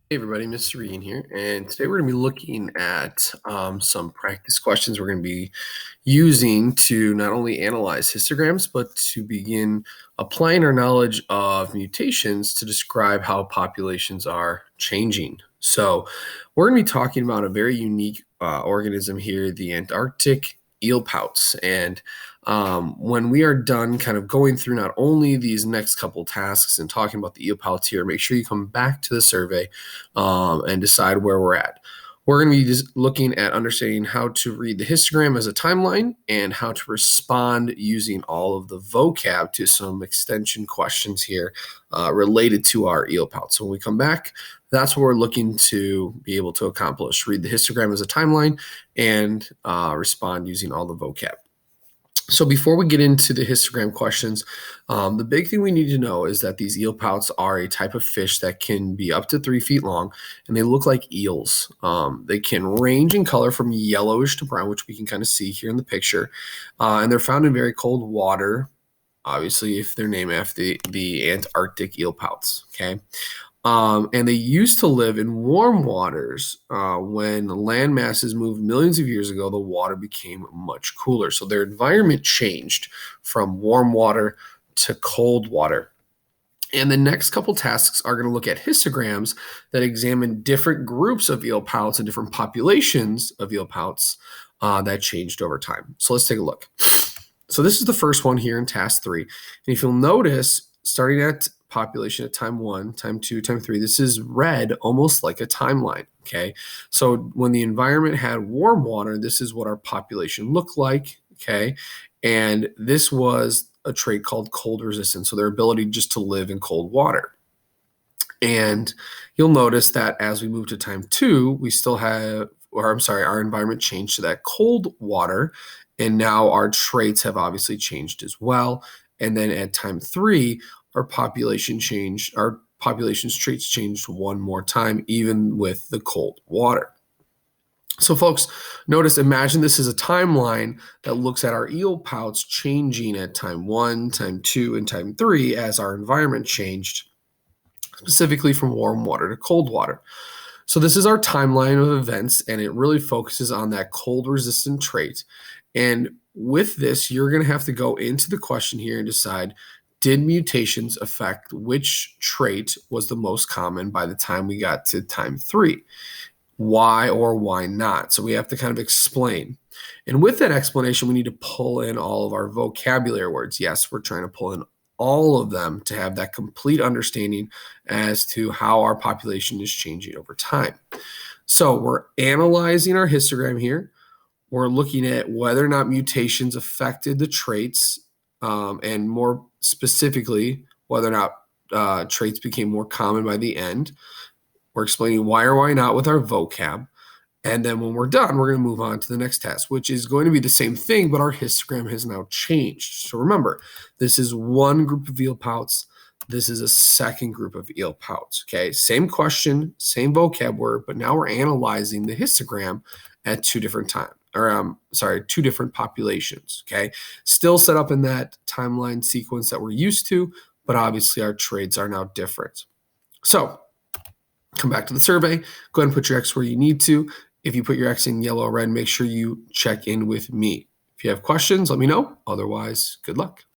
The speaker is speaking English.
Hey everybody, Mr. Ian here, and today we're going to be looking at some practice questions we're going to be using to not only analyze histograms, but to begin applying our knowledge of mutations to describe how populations are changing. So we're going to be talking about a very unique organism here, the Antarctic eelpouts. And when we are done kind of going through not only these next couple tasks and talking about the eelpouts here, make sure you come back to the survey and decide where we're at. We're going to be just looking at understanding how to read the histogram as a timeline and how to respond using all of the vocab to some extension questions here related to our eelpout. So when we come back, that's what we're looking to be able to accomplish. Read the histogram as a timeline and respond using all the vocab. So before we get into the histogram questions, the big thing we need to know is that these eelpouts are a type of fish that can be up to 3 feet long, and they look like eels. They can range in color from yellowish to brown, which we can kind of see here in the picture, and they're found in very cold water, obviously if they're named after the Antarctic eelpouts, okay? And they used to live in warm waters. When land masses moved millions of years ago, the water became much cooler. So their environment changed from warm water to cold water. And the next couple tasks are going to look at histograms that examine different groups of eelpouts and different populations of eelpouts that changed over time. So let's take a look. So this is the first one here in task 3. And if you'll notice, starting at population at time 1, time 2, time 3, this is red almost like a timeline, okay? So when the environment had warm water, this is what our population looked like, okay? And this was a trait called cold resistance, so their ability just to live in cold water. And you'll notice that as we move to time 2, we still have, our environment changed to that cold water, and now our traits have obviously changed as well. And then at time 3, our population's traits changed one more time, even with the cold water. So folks, imagine this is a timeline that looks at our eelpouts changing at time 1, time 2, and time 3 as our environment changed, specifically from warm water to cold water. So this is our timeline of events, and it really focuses on that cold resistant trait. And with this, you're going to have to go into the question here and decide, did mutations affect which trait was the most common by the time we got to time 3? Why or why not? So we have to kind of explain. And with that explanation, we need to pull in all of our vocabulary words. Yes, we're trying to pull in all of them to have that complete understanding as to how our population is changing over time. So we're analyzing our histogram here. We're looking at whether or not mutations affected the traits, and more specifically, whether or not traits became more common by the end. We're explaining why or why not with our vocab. And then when we're done, we're going to move on to the next test, which is going to be the same thing, but our histogram has now changed. So remember, this is one group of eelpouts. This is a second group of eelpouts, okay? Same question, same vocab word, but now we're analyzing the histogram at two different populations, okay? Still set up in that timeline sequence that we're used to, but obviously our traits are now different. So come back to the survey, go ahead and put your X where you need to. If you put your X in yellow or red, make sure you check in with me. If you have questions, let me know. Otherwise, good luck.